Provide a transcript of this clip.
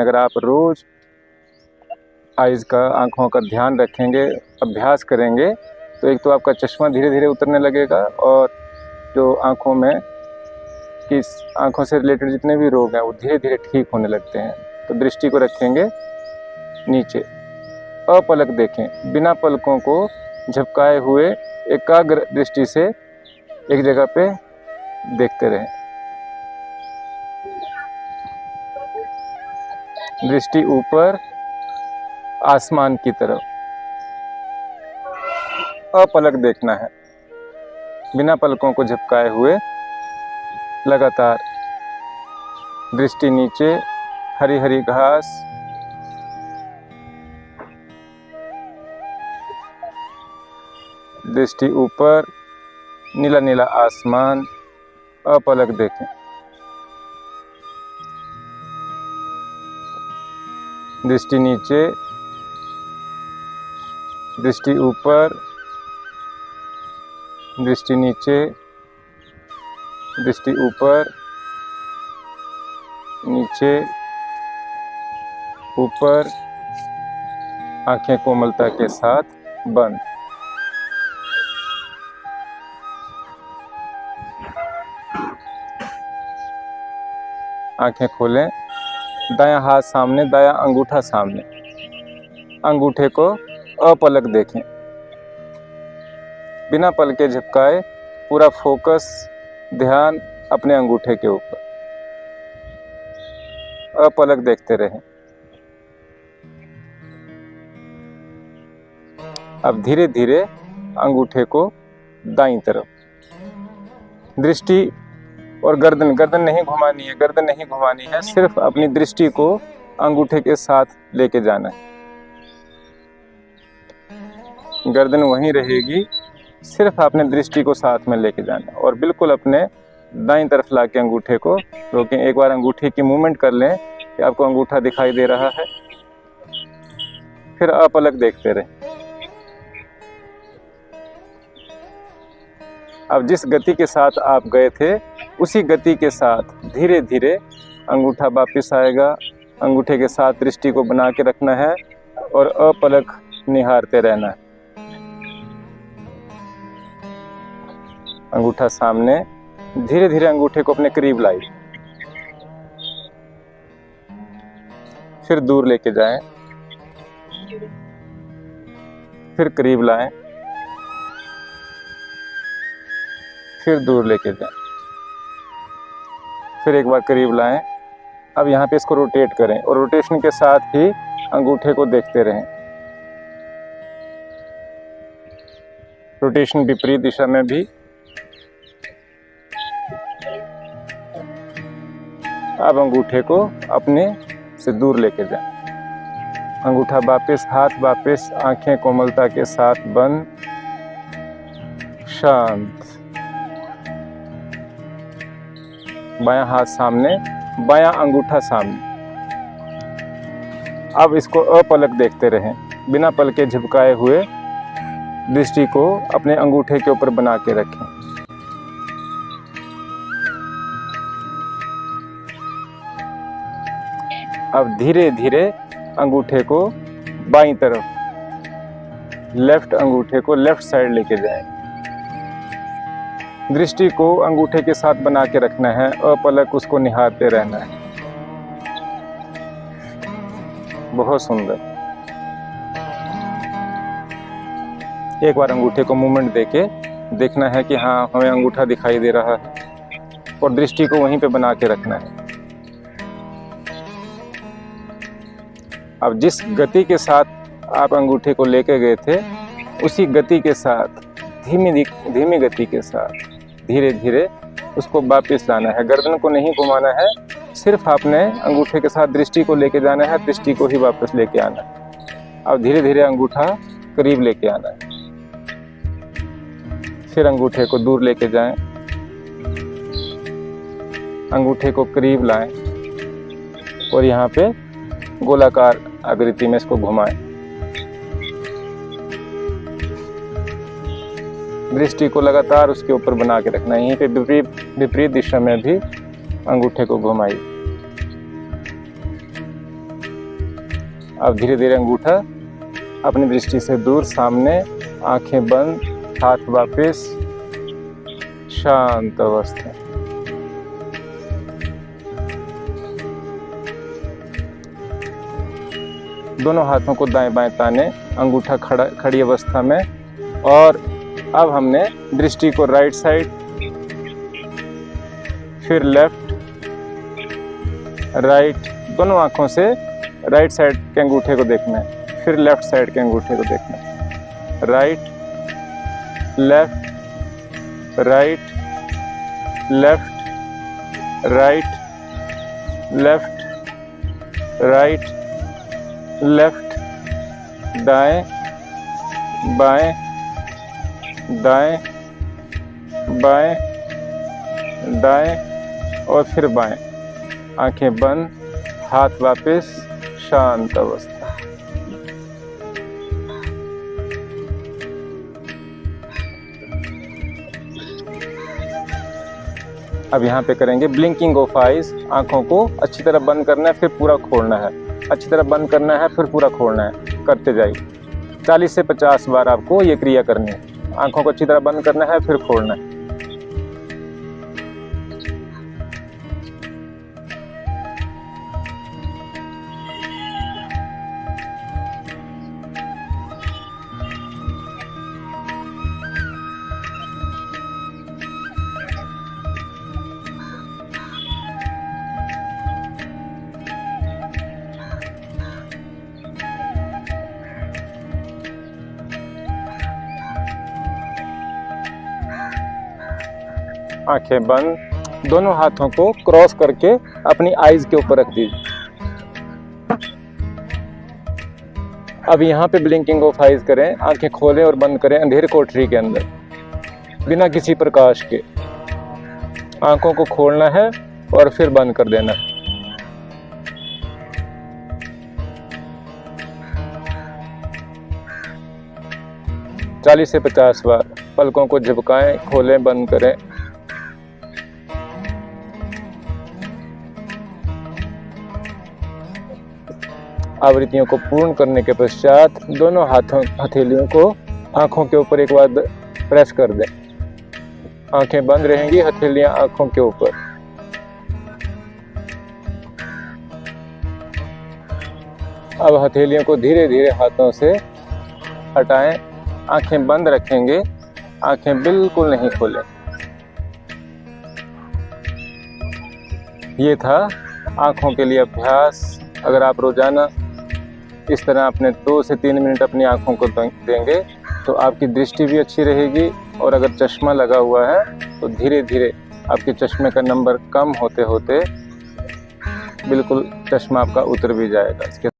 अगर आप रोज़ आइज़ का, आँखों का ध्यान रखेंगे, अभ्यास करेंगे, तो एक तो आपका चश्मा धीरे धीरे उतरने लगेगा और जो आँखों से रिलेटेड जितने भी रोग हैं वो धीरे धीरे ठीक होने लगते हैं। तो दृष्टि को रखेंगे नीचे, अपलक देखें, बिना पलकों को झपकाए हुए एकाग्र दृष्टि से एक जगह पे देखते रहें। दृष्टि ऊपर आसमान की तरफ, अपलक देखना है, बिना पलकों को झपकाए हुए लगातार। दृष्टि नीचे, हरी हरी घास, दृष्टि ऊपर, नीला नीला आसमान, अपलक देखें। दृष्टि नीचे, दृष्टि ऊपर, दृष्टि नीचे, दृष्टि ऊपर, नीचे, ऊपर, आंखें कोमलता के साथ बंद। आंखें खोलें, दायां हाथ सामने, दायां अंगूठा सामने, अंगूठे को अपलक देखें, बिना पलके झपकाए, पूरा फोकस, ध्यान अपने अंगूठे के ऊपर, अपलक देखते रहें। अब धीरे धीरे अंगूठे को दाईं तरफ, दृष्टि और गर्दन नहीं घुमानी है, गर्दन नहीं घुमानी है, सिर्फ अपनी दृष्टि को अंगूठे के साथ लेके जाना है। गर्दन वहीं रहेगी, सिर्फ अपने दृष्टि को साथ में लेके जाना है और बिल्कुल अपने दाईं तरफ लाके अंगूठे को रोकें। एक बार अंगूठे की मूवमेंट कर लें कि आपको अंगूठा दिखाई दे रहा है, फिर अपलक देखते रहें। अब जिस गति के साथ आप गए थे उसी गति के साथ धीरे धीरे अंगूठा वापस आएगा। अंगूठे के साथ दृष्टि को बना के रखना है और अपलक निहारते रहना है। अंगूठा सामने, धीरे धीरे अंगूठे को अपने करीब लाइए, फिर दूर लेके जाएं, फिर करीब लाएं, फिर दूर लेके जाएं, फिर एक बार करीब लाएं। अब यहाँ पे इसको रोटेट करें और रोटेशन के साथ ही अंगूठे को देखते रहें। रोटेशन विपरीत दिशा में भी। अब अंगूठे को अपने से दूर लेके जाएं। अंगूठा वापस, हाथ वापस, आंखें कोमलता के साथ बंद, शांत। बायां हाथ सामने, बायां अंगूठा सामने। अब इसको अपलक देखते रहें, बिना पलके झपकाए हुए दृष्टि को अपने अंगूठे के ऊपर बना के रखें। अब धीरे धीरे अंगूठे को बाईं तरफ, लेफ्ट अंगूठे को लेफ्ट साइड लेके जाएं। दृष्टि को अंगूठे के साथ बना के रखना है, अपलक उसको निहारते रहना है। बहुत सुंदर। एक बार अंगूठे को मूवमेंट देके देखना है कि हाँ, हमें अंगूठा दिखाई दे रहा है और दृष्टि को वहीं पे बना के रखना है। अब जिस गति के साथ आप अंगूठे को लेके गए थे उसी गति के साथ, धीमी गति के साथ धीरे धीरे उसको वापस लाना है। गर्दन को नहीं घुमाना है, सिर्फ आपने अंगूठे के साथ दृष्टि को लेके जाना है, दृष्टि को ही वापस लेके आना है। अब धीरे धीरे अंगूठा करीब लेके आना है, फिर अंगूठे को दूर लेके जाएं, अंगूठे को करीब लाएं और यहाँ पे गोलाकार आकृति में इसको घुमाएं। दृष्टि को लगातार उसके ऊपर बना के रखना है। यहीं पे विपरीत दिशा में भी अंगूठे को घुमाइए। अब धीरे धीरे अंगूठा अपनी दृष्टि से दूर, सामने, आंखें बंद, हाथ वापस, शांत अवस्था। दोनों हाथों को दाएं बाएं ताने, अंगूठा खड़ी अवस्था में। और अब हमने दृष्टि को राइट साइड, फिर लेफ्ट, राइट, दोनों आंखों से राइट साइड के अंगूठे को देखना है, फिर लेफ्ट साइड के अंगूठे को देखना है। Right, left, right, left, right, left, right, left, दाएं बाएं, दाएं बाएं, दाएं और फिर बाएं। आंखें बंद, हाथ वापस, शांत अवस्था। अब यहाँ पे करेंगे ब्लिंकिंग ऑफ आइज। आंखों को अच्छी तरह बंद करना है, फिर पूरा खोलना है, अच्छी तरह बंद करना है, फिर पूरा खोलना है। करते जाइए। 40 से 50 बार आपको ये क्रिया करनी है। आंखों को अच्छी तरह बंद करना है, फिर खोलना है। आंखें बंद, दोनों हाथों को क्रॉस करके अपनी आईज के ऊपर रख दीजिए। अब यहाँ पे ब्लिंकिंग ऑफ आईज करें। आंखें खोलें और बंद करें अंधेरे कोठरी के अंदर, बिना किसी प्रकाश के। आंखों को खोलना है और फिर बंद कर देना है। चालीस से 50 बार। पलकों को झपकाएं, खोलें, बंद करें। आवृत्तियों को पूर्ण करने के पश्चात दोनों हथेलियों को आंखों के ऊपर एक बार प्रेस कर दें। आंखें बंद रहेंगी, हथेलियां आंखों के ऊपर। अब हथेलियों को धीरे धीरे हाथों से हटाएं। आंखें बंद रखेंगे, आंखें बिल्कुल नहीं खोलें। ये था आंखों के लिए अभ्यास। अगर आप रोजाना इस तरह अपने 2 से 3 मिनट अपनी आंखों को देंगे तो आपकी दृष्टि भी अच्छी रहेगी। और अगर चश्मा लगा हुआ है तो धीरे धीरे आपके चश्मे का नंबर कम होते होते बिल्कुल चश्मा आपका उतर भी जाएगा।